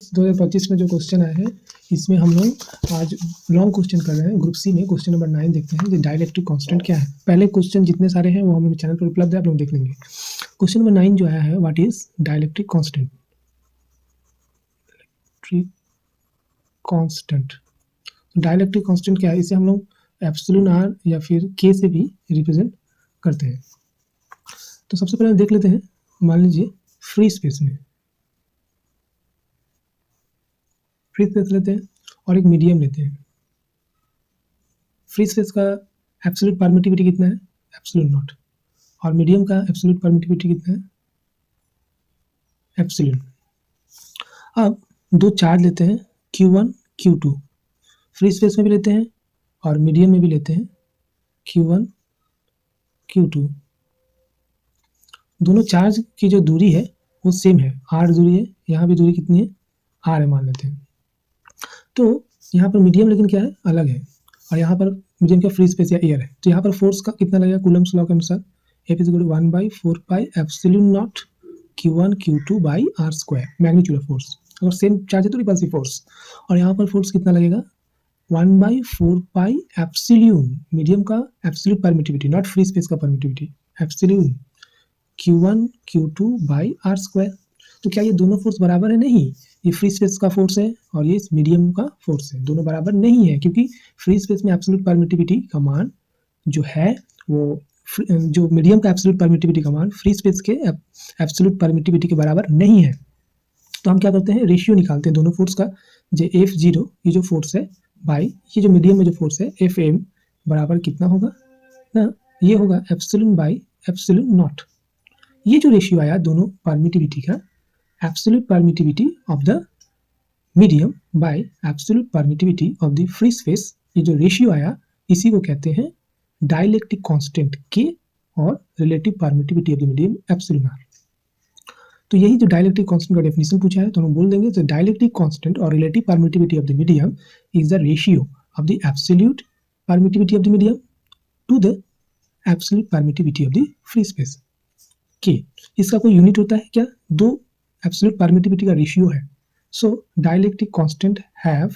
2025 में जो क्वेश्चन आए हैं इसमें हम लोग आज लॉन्ग क्वेश्चन कर रहे हैं। ग्रुप सी में क्वेश्चन नंबर 9 देखते हैं कि डाइलेक्ट्रिक कांस्टेंट क्या है। पहले क्वेश्चन जितने सारे हैं वो हमारे चैनल पर उपलब्ध है, आप लोग देख लेंगे। क्वेश्चन नंबर 9 जो आया है, what is dielectric constant. Dielectric constant क्या है, इसे हम लोग एप्सिलॉन आर या फिर के से भी रिप्रेजेंट करते हैं। तो सबसे पहले देख लेते हैं, मान लीजिए फ्री स्पेस में फ्री स्पेस लेते हैं और एक मीडियम लेते हैं। फ्री स्पेस का एब्सोल्यूट परमिटिविटी कितना है, एप्सिलॉन नॉट, और मीडियम का एब्सोल्यूट परमिटिविटी कितना है, एप्सिलॉन। अब दो चार्ज लेते हैं Q1 Q2, फ्री स्पेस में भी लेते हैं और मीडियम में भी लेते हैं Q1 Q2। दोनों चार्ज की जो दूरी है वो सेम है, r दूरी है, यहाँ भी दूरी कितनी है, r है मान लेते हैं। तो यहाँ पर मीडियम लेकिन क्या है, अलग है, और यहाँ पर मीडियम का फ्री स्पेस या एयर है। तो यहाँ पर फोर्स का कितना लगेगा, कूलम्ब्स लॉ के अनुसार F = 1/4 pi epsilon not Q1 Q2 by r square, magnitude of force. अगर सेम चार्ज है तो रिपल्सिव फोर्स, और यहाँ पर फोर्स कितना लगेगा, 1/4 पाई एप्सिलॉन, मीडियम का absolute permittivity, not free space का permittivity, epsilon Q1 Q2 by r square. तो क्या ये दोनों फोर्स बराबर है, नहीं, ये फ्री स्पेस का फोर्स है और ये मीडियम का फोर्स है, दोनों बराबर नहीं है, क्योंकि फ्री स्पेस में एब्सोल्यूट परमिटिविटी का मान जो है वो जो मीडियम का एब्सोल्यूट परमिटिविटी का मान फ्री स्पेस के एब्सोल्यूट परमिटिविटी के बराबर नहीं है। तो हम क्या करते हैं, रेशियो निकालते हैं दोनों फोर्स का, जो F0 ये जो फोर्स है बाई ये जो मीडियम में जो फोर्स है Fm बराबर कितना होगा ना, ये होगा एप्सिलॉन बाई एप्सिलॉन नॉट। ये जो रेशियो आया दोनों परमिटिविटी का, absolute permittivity of the medium bye absolute permittivity of the free space, ये जो रेशियो आया इसी को कहते हैं डाइलेक्ट्रिक कांस्टेंट K और relative permittivity of the medium epsilon r। तो यही जो डाइलेक्ट्रिक कांस्टेंट का डेफिनेशन पूछा है तो हम बोल देंगे, तो डाइलेक्ट्रिक कांस्टेंट और relative permittivity of the medium is the ratio of the absolute permittivity of the medium to the absolute permittivity of the free space K। इसका कोई यूनिट होता है क्या, दो एब्सोल्यूट परमिटिविटी का रेशियो है। So dielectric constant have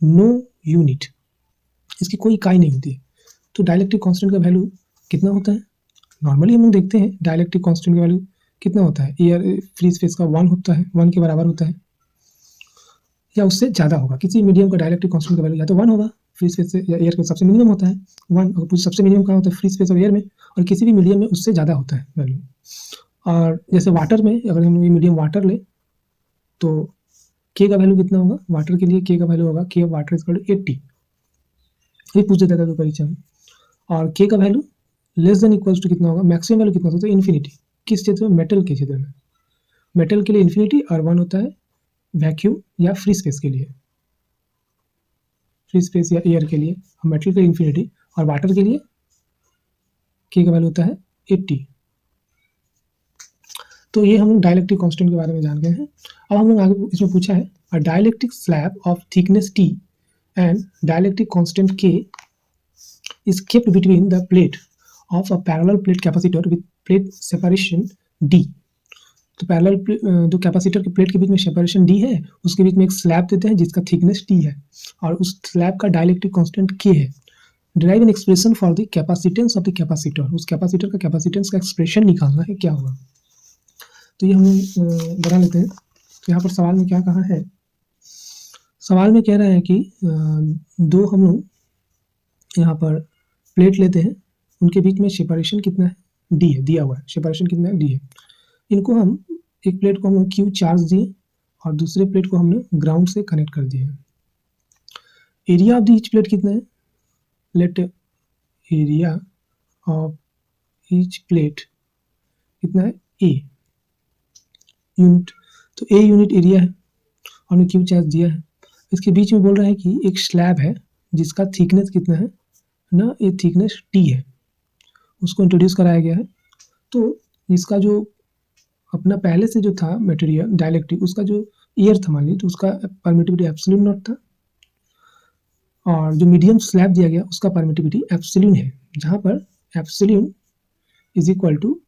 no unit, इसकी कोई इकाई नहीं होती है। तो डाइलेक्ट्रिक कांस्टेंट का वैल्यू कितना होता है, नॉर्मली हम लोग देखते हैं डाइलेक्ट्रिक कांस्टेंट का वैल्यू कितना होता है, एयर फ्री स्पेस का 1 होता है, 1 के बराबर होता है या उससे ज़्यादा होगा। किसी मीडियम का डाइलेक्ट्रिक कांस्टेंट का वैल्यू या तो 1 होगा फ्री स्पेस से, या एयर का सबसे मिनिमम होता है 1, और सबसे मिनिमम कहाँ होता है, फ्री स्पेस और एयर में, और किसी भी मीडियम में उससे ज़्यादा होता है वैल्यू। और जैसे वाटर में अगर हम ये मीडियम वाटर ले तो K का वैल्यू कितना होगा, वाटर के लिए K का वैल्यू होगा K of water equal to 80, ये पूछ देता था तो परीक्षा में। और K का value less than equals to कितना होगा, मैक्सिमम वैल्यू कितना होता है, इन्फिनिटी। किस क्षेत्र में, मेटल के क्षेत्र में, मेटल के लिए इन्फिनिटी, और 1 होता है वैक्यूम या फ्री स्पेस के लिए, फ्री स्पेस या एयर के लिए मेटल के इन्फिनिटी, और वाटर के लिए K का वैल्यू होता है 80। तो ये हम लोग डाइलेक्ट्रिक कांस्टेंट के बारे में जान गए हैं। अब हम लोग आगे इसमें पूछा है, अ dielectric slab of thickness T and dielectric constant K is kept between the plate of a parallel plate capacitor with plate separation D। तो पैरेलल जो कैपेसिटर के प्लेट के बीच में सेपरेशन D है, उसके बीच में एक स्लैब देते हैं जिसका थिकनेस T है, और उस स्लैब का डाइलेक्ट्रिक कांस्टेंट K है। Derive an expression for the capacitance of the capacitor, उस कैपेसिटर का कैपेसिटेंस का एक्सप्रेशन निकालना है, क्या होगा। तो ये हम बना लेते हैं। तो यहाँ पर सवाल में क्या कहा है, सवाल में कह रहा है कि दो हम लोग यहाँ पर प्लेट लेते हैं, उनके बीच में सेपरेशन कितना है, D है, दिया हुआ है, सेपरेशन कितना है, D है। इनको हम, एक प्लेट को हम Q चार्ज दिए और दूसरे प्लेट को हमने ग्राउंड से कनेक्ट कर दिए। Area of the each plate कितना है, let area of each plate कितना है, A यूनिट। तो A यूनिट एरिया है और हमने Q चार्ज दिया है। इसके बीच में बोल रहा है कि एक स्लैब है जिसका थिकनेस कितना है ना, ये थिकनेस T है, उसको इंट्रोड्यूस कराया गया है। तो इसका जो अपना पहले से जो था मटेरियल डाइलेक्ट्रिक, उसका जो एयर था मान लीजिए, तो उसका परमिटिविटी एप्सिलॉन नॉट था, और जो मीडियम स्लैब दिया गया उसका परमिटिविटी एप्सिलॉन है, जहाँ पर epsilon is equal to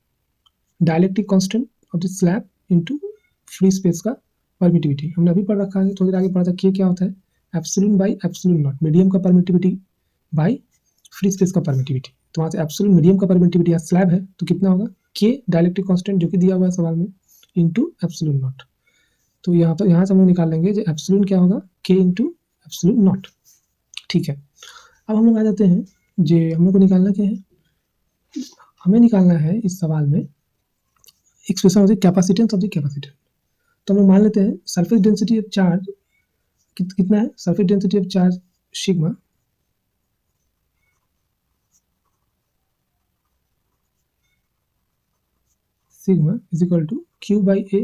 dielectric constant of the slab into free space का परमिटिविटी हमने अभी पढ़ रखा है, थोड़ी देर आगे पढ़ा था। के क्या होता है? Epsilon by epsilon not, medium का परमिटिविटी बाई फ्री स्पेस का परमिटिविटी। तो वहाँ से एप्सिलॉन मीडियम का परमिटिविटी या स्लैब है तो कितना होगा? के डाइलेक्ट्रिक कांस्टेंट जो कि दिया हुआ है सवाल में इंटू एप्सिलॉन नॉट। तो यहाँ पर यहाँ से हम लोग निकाल लेंगे जो एप्सिलॉन क्या होगा? के इंटू एप्सिलॉन नॉट। ठीक है, अब हम लोग आ जाते हैं जो हम लोग को निकालना क्या है? हमें निकालना है इस सवाल में expression of the capacitance of the capacitor. तो हम लोग मान लेते हैं सरफेस डेंसिटी ऑफ चार्ज कितना है? Surface density of charge sigma is equal to Q by A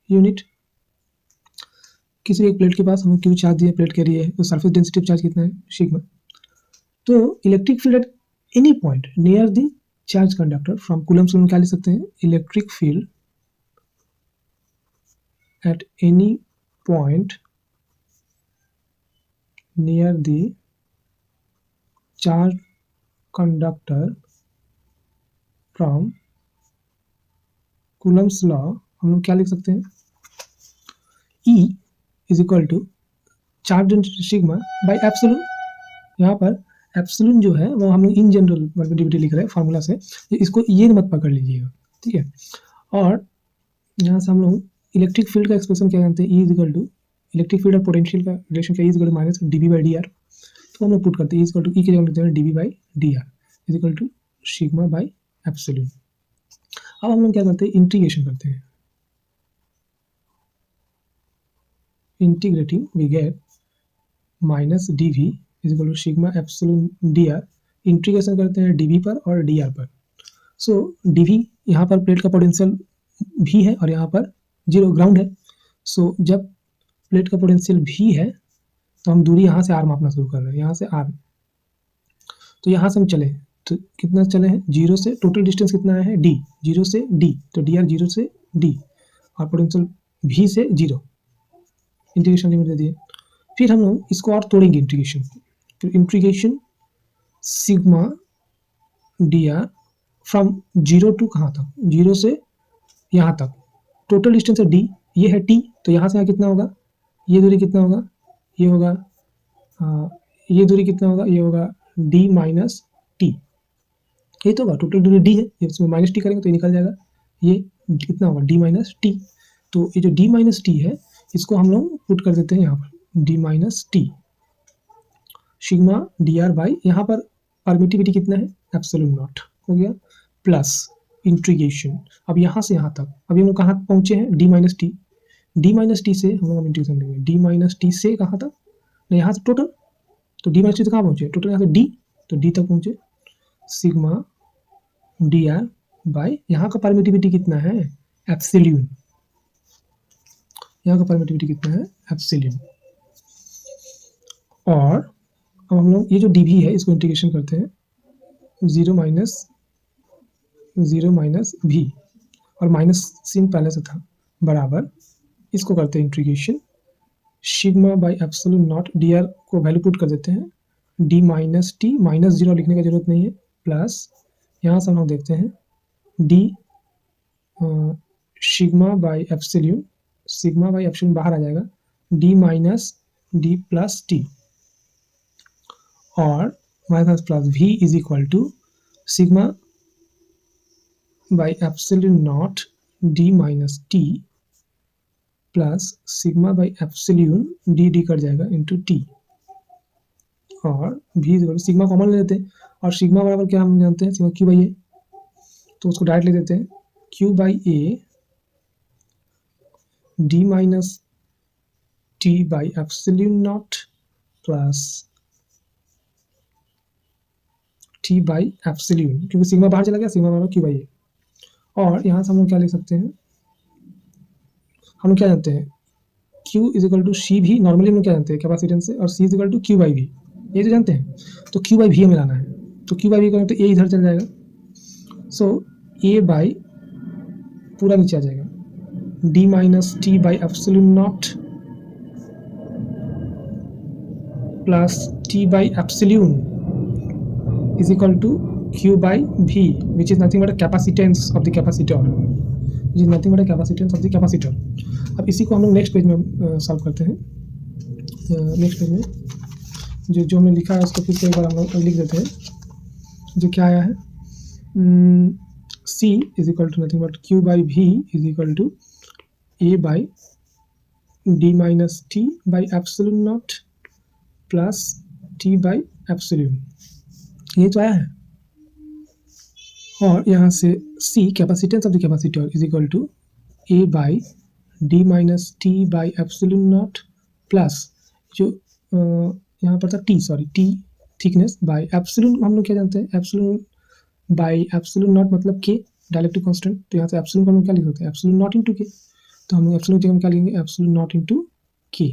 unit. किसी एक प्लेट के पास हमें क्यू चार्ज दिया, प्लेट कैरी है, तो सरफेस डेंसिटी ऑफ चार्ज कितना है? सिग्मा। तो electric field at any point near the charge conductor from coulomb से क्या लिख सकते हैं? Electric field at any point near the charge conductor from Coulomb's law हम लोग क्या लिख सकते हैं? E is equal to charge density sigma by epsilon. यहाँ पर एप्सिलॉन जो है वो हम लोग इन जनरल परमिटिविटी लिख रहे हैं फार्मूला से, इसको ये मत पकड़ लीजिएगा, ठीक है। और यहाँ से हम लोग इलेक्ट्रिक फील्ड का एक्सप्रेशन क्या जानते हैं? E is equal to electric field और पोटेंशियल का रिलेशन क्या? Is equal to minus D B by D R. तो हम लोग पुट करते हैं इज इक्वल टू ई के जगह लिखते हैं D B by D R is equal to sigma by epsilon. अब हम लोग क्या करते हैं? इंटीग्रेशन करते हैं। Integrating we get minus D V is equal to sigma epsilon D R. Integration करते हैं डी वी पर और डी आर पर। सो डी वी यहाँ पर प्लेट का पोटेंशियल भी है और यहाँ पर जीरो ग्राउंड है। सो जब प्लेट का पोटेंशियल भी है तो हम दूरी यहाँ से आर मापना शुरू कर रहे हैं, यहाँ से आर। तो यहाँ से हम चले तो कितना चले हैं? जीरो से टोटल डिस्टेंस कितना है? डी, जीरो से डी, तो डी आर जीरो से डी और पोटेंशियल भी से जीरो। इंटीग्रेशन लिमिट दे दिए। फिर हम लोग इसको और तोड़ेंगे इंटीग्रेशन। फिर integration sigma D R from zero to कहाँ तक? जीरो से यहाँ तक। टोटल डिस्टेंस है डी, ये है टी, तो यहाँ से यहाँ कितना होगा? ये दूरी कितना होगा? ये होगा ये दूरी कितना होगा? ये होगा डी माइनस टी। ये तो होगा टोटल दूरी डी है, इसमें माइनस टी करेंगे तो ये निकल जाएगा। ये कितना होगा? D minus T. तो ये जो डी माइनस टी है इसको हम लोग पुट कर देते हैं यहाँ पर D minus T sigma D R by, यहाँ पर परमिटिविटी कितना है? एप्सिलॉन नॉट हो गया, प्लस इंटीग्रेशन। अब यहाँ से यहाँ तक, अभी हम लोग कहाँ पहुँचे हैं? D minus T. D minus T से हम लोग इंटीग्रेशन लेंगे, डी माइनस टी से कहाँ तक? यहाँ से टोटल, तो डी माइनस टी से कहाँ पहुँचे? टोटल यहाँ से डी, तो डी तक पहुँचे। सिग्मा डी आर बाई यहाँ का परमिटिविटी कितना है? एप्सिलॉन। यहाँ का परमिटिविटी कितना है? एप्सिलॉन। और अब हम लोग ये जो डी वी है इसको इंटीग्रेशन करते हैं जीरो माइनस भी, और माइनस सिन पहले से था, बराबर इसको करते हैं integration sigma by epsilon not. D R को वैल्यू पुट कर देते हैं D minus T, minus zero लिखने का जरूरत नहीं है, प्लस यहाँ से हम लोग देखते हैं D sigma by epsilon, sigma by epsilon बाहर आ जाएगा, D minus D plus T, और minus plus V is equal to sigma by epsilon not D minus T plus sigma by epsilon D D कर जाएगा into T, और भी sigma common ले लेते हैं, और सिग्मा बराबर क्या हम जानते हैं? सिग्मा क्यू बाई ए, तो उसको डायरेक्ट ले देते हैं Q by A D minus T by epsilon naught plus T by epsilon, क्योंकि सिग्मा बाहर चला गया, सिग्मा बराबर क्यू बाई ए। और यहाँ से हम लोग क्या लिख सकते हैं? हम लोग क्या जानते हैं? Q इज इक्वल टू सी भी, नॉर्मली हम लोग क्या जानते हैं? कैपेसिटेंस से, और C is equal to Q by V, ये तो जानते हैं। तो क्यू बाई वी हमें लाना है, तो क्यू बाई वी करें तो ए इधर चल जाएगा, सो ए बाई पूरा नीचे आ जाएगा D minus T by epsilon naught plus T by epsilon is equal to q by v, which is nothing but a capacitance of the capacitor. Is nothing but capacitance of the capacitor. अब इसी को हम लोग next page में solve करते हैं। Next page में जो हमने लिखा है उसको फिर से एक बार हम लोग लिख देते हैं। जो क्या आया है, C is equal to nothing but Q by V is equal to A by D minus T by epsilon naught plus T by epsilon, ये तो आया है। और यहाँ से C capacitance of the capacitor is equal to A by D minus T by epsilon naught plus जो यहाँ पर था T थिकनेस बाई एप्सिलॉन, हम लोग क्या जानते हैं एप्सिलॉन बाई एप्सिलॉन नॉट मतलब K डायलेक्ट्रिक कांस्टेंट। तो यहाँ से एप्सिलॉन को हम क्या लिख सकते हैं एप्सिलॉन नॉट इंटू K। तो हम लोग एप्सिलॉन की जगह क्या लिखेंगे एप्सिलॉन नॉट इंटू K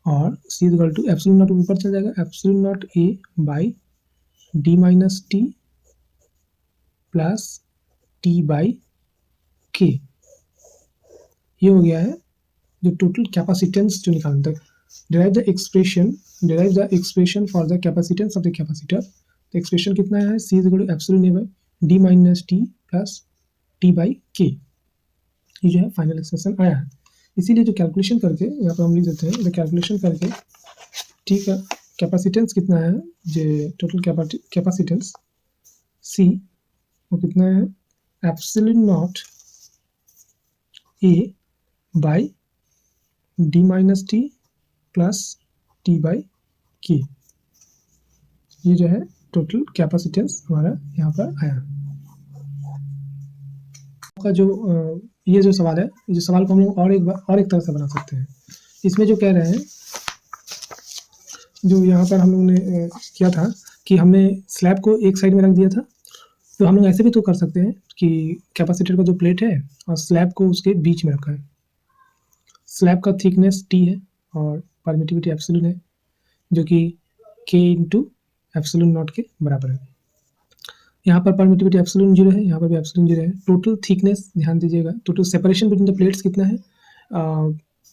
और C is equal to epsilon naught ऊपर चल जाएगा epsilon naught A by D minus T plus T by K। ये हो गया है जो टोटल कैपेसिटेंस जो निकालना था। derive the expression for the capacitance of the capacitor। तो एक्सप्रेशन कितना है C is equal to epsilon A by D minus T plus T by K। ये जो है फाइनल एक्सप्रेशन आया है। इसीलिए जो कैलकुलेशन करके यहाँ पर हम लिख देते हैं, कैलकुलेशन करके ठीक है कैपेसिटेंस कितना है, जो टोटल कैपेसिटेंस C वो कितना है epsilon naught A by D minus T plus T by K। ये जो है टोटल कैपेसिटेंस हमारा यहाँ पर आया का। जो ये जो सवाल है, जो सवाल को हम लोग और एक तरह से बना सकते हैं। इसमें जो कह रहे हैं, जो यहाँ पर हम लोग ने किया था कि हमने स्लैब को एक साइड में रख दिया था, तो हम लोग ऐसे भी तो कर सकते हैं कि कैपेसिटर का जो प्लेट है और स्लैब को उसके बीच में रखा है। स्लैब का थिकनेस T है और परमिटिविटी एप्सिलॉन है, जो कि K इंटू एप्सिलॉन नॉट के बराबर है। यहाँ पर परमिटिविटी एप्सिलॉन 0 है, यहाँ पर भी एप्सिलॉन 0 है। टोटल थिकनेस ध्यान दीजिएगा, total separation between the plates कितना है,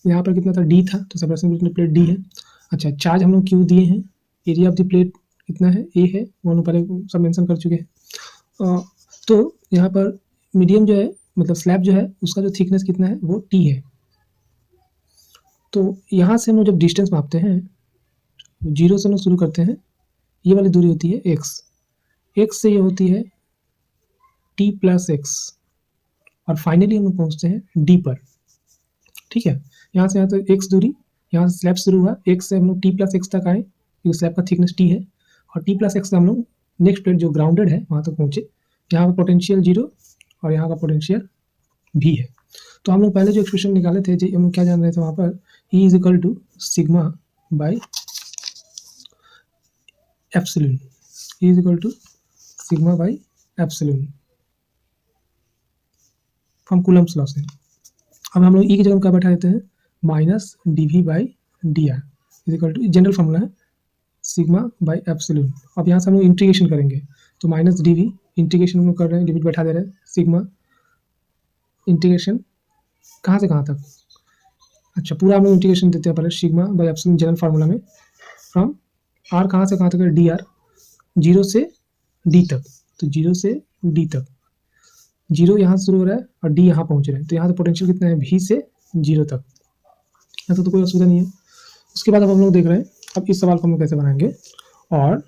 यहाँ पर कितना था D था, तो separation between the plate D है। अच्छा, चार्ज हम लोग Q दिए हैं, एरिया ऑफ द प्लेट कितना है A है, वो हम पहले सब मेंशन कर चुके हैं। तो यहाँ पर मीडियम जो है मतलब स्लैब जो है उसका जो थिकनेस कितना है वो T है। तो यहाँ से हम लोग जब डिस्टेंस मापते हैं 0 से हम लोग शुरू करते हैं, ये वाली दूरी होती है x से ये होती है T प्लस x और फाइनली हम लोग पहुँचते हैं D पर। ठीक है, यहाँ से यहाँ तक x दूरी, यहाँ से स्लैब शुरू हुआ, x से हम लोग T प्लस x तक आए क्योंकि स्लैब का थिकनेस T है, और T प्लस x से हम लोग नेक्स्ट प्लेट जो ग्राउंडेड है वहाँ तक पहुँचे। यहाँ पर पोटेंशियल 0 और यहाँ का पोटेंशियल V है। तो हम लोग पहले जो एक्सप्रेशन निकाले थे, हम लोग क्या जान रहे थे वहाँ पर E is equal to sigma by epsilon, E is equal to sigma by epsilon from Coulomb's law से। अब हम लोग E की जगह क्या बैठा देते हैं minus dV by dr is equal to, general formula है सिग्मा बाई एप्सिलॉन। अब यहाँ से हम लोग इंटीग्रेशन करेंगे तो माइनस dV, इंटीग्रेशन हम लोग कर रहे हैं, लिमिट बैठा दे रहे हैं, सिग्मा इंटीग्रेशन कहाँ से कहाँ तक, अच्छा पूरा हम लोग इंटीग्रेशन देते हैं पहले sigma by epsilon general formula में, फ्रॉम r कहाँ से कहाँ तक है dr, 0 से d तक, तो 0 से d तक, 0 यहाँ से शुरू हो रहा है और d यहाँ पहुँच रहे हैं, तो यहाँ से पोटेंशियल कितना है v से 0 तक, ऐसा तो कोई असुविधा नहीं है। उसके बाद अब हम लोग देख रहे हैं अब इस सवाल को हम लोग कैसे बनाएंगे। और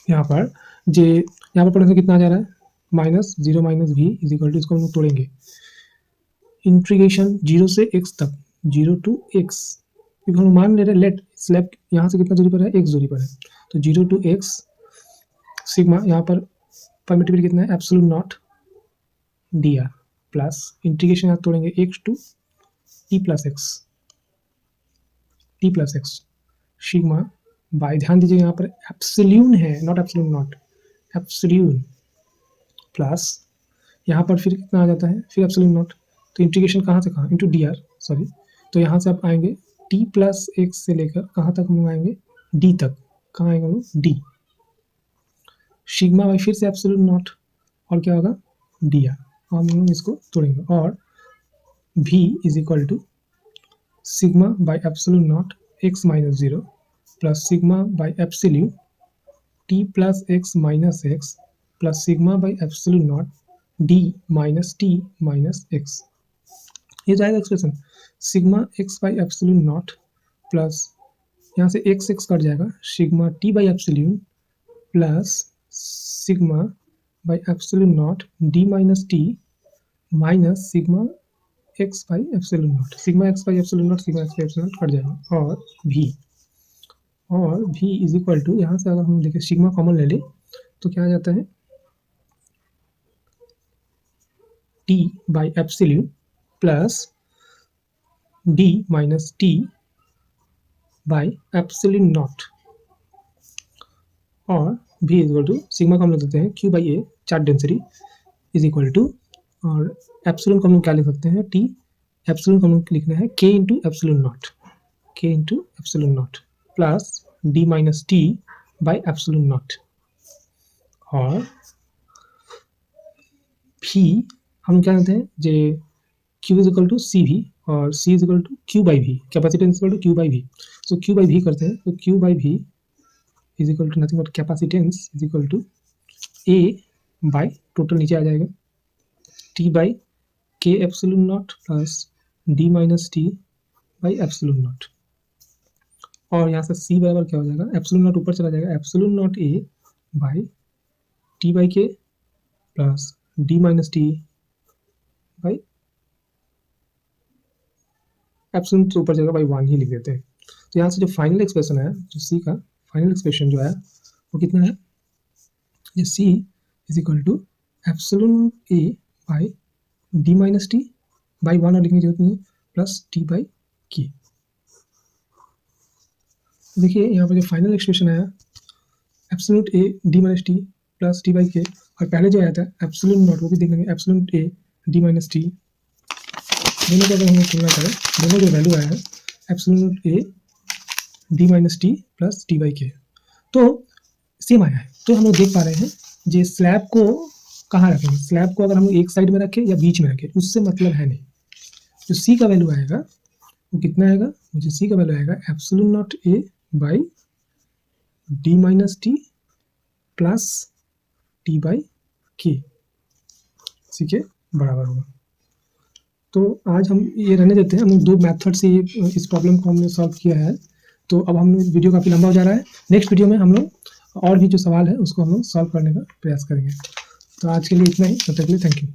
यहाँ पर यहाँ पर पोटेंशियल कितना आ जा रहा है minus 0 minus v is equal to, इसको हम लोग तोड़ेंगे इंटीग्रेशन 0 से x तक, 0 टू x, क्योंकि हम मान ले रहे हैं लेट स्लैब यहाँ से कितना दूरी पर है x दूरी पर है, तो 0 टू x सिग्मा, यहाँ पर परमिटिविटी कितना है epsilon naught dr plus integration यहाँ तोड़ेंगे x to t plus x sigma by, ध्यान दीजिए यहाँ पर एप्सिलॉन है not epsilon naught, epsilon plus यहाँ पर फिर कितना आ जाता है फिर एप्सिलॉन नॉट, तो इंटीग्रेशन कहाँ से कहाँ इंटू dr सॉरी, तो यहाँ से आप आएंगे t प्लस x से लेकर कहाँ तक हम लोग आएंगे d तक, कहाँ आएंगे हम लोग d, सिग्मा बाई फिर से एप्सिलॉन नॉट और क्या होगा dr, हम लोग इसको तोड़ेंगे और v is equal to sigma by epsilon naught x minus 0 plus sigma by epsilon t plus x minus x plus sigma by epsilon not D minus T minus X, ये जाएगा expression sigma X by epsilon naught plus यहाँ से X X cut जाएगा, sigma T by epsilon plus sigma by epsilon not D minus T minus sigma X by epsilon naught, sigma X by epsilon naught sigma X by epsilon not cut जाएगा, और v is equal to, यहाँ से अगर हम देखें sigma common ले ले तो क्या आ जाता है t by epsilon plus d minus t by epsilon naught, और v is equal to sigma common लिख सकते हैं q by A charge density is equal to, और एप्सिलॉन को हम लोग क्या लिख सकते हैं t, एप्सिलॉन को हम लोग लिखना है k into epsilon naught, k into epsilon naught plus d minus t by epsilon naught, और v हम क्या कहते हैं जे q is equal to C V और c is equal to q by V, capacitance is equal to q by V, so q by V करते हैं तो q by V is equal to nothing but capacitance is equal to a by total नीचे आ जाएगा t by k epsilon naught plus d minus t by epsilon naught, और यहाँ से c बराबर क्या हो जाएगा, एप्सिलॉन नॉट ऊपर चला जाएगा, epsilon naught a by t by k plus d minus t by epsilon से ऊपर जाएगा बाई 1 ही लिख देते हैं। तो यहाँ से जो फाइनल एक्सप्रेशन है, जो c का फाइनल एक्सप्रेशन जो है वो कितना है, ये c is equal to epsilon a by d minus t by 1 और लिखने की जरूरत नहीं है, प्लस t बाई k। देखिए यहाँ पर जो फाइनल एक्सप्रेशन आया epsilon a d minus t plus t by k, और पहले जो आया था एप्सिलॉन नॉट वो भी देख लेंगे, epsilon a d minus t, दोनों का अगर हम लोग तुलना करें, दोनों जो वैल्यू आया है epsilon a d minus t plus t by k तो सेम आया है। तो हम लोग देख पा रहे हैं जे स्लैब को कहाँ रखेंगे, स्लैब को अगर हम लोग एक साइड में रखें या बीच में रखें उससे मतलब है नहीं, जो c का वैल्यू आएगा वो कितना आएगा, जो c का वैल्यू आएगा epsilon naught a by d minus t plus t by k, सी के बराबर होगा। तो आज हम ये रहने देते हैं, हम दो मेथड से इस प्रॉब्लम को हमने सॉल्व किया है। तो अब हम वीडियो काफ़ी लंबा हो जा रहा है, नेक्स्ट वीडियो में हम लोग और भी जो सवाल है उसको हम लोग सॉल्व करने का प्रयास करेंगे। तो आज के लिए इतना ही, तब तक के लिए थैंक यू।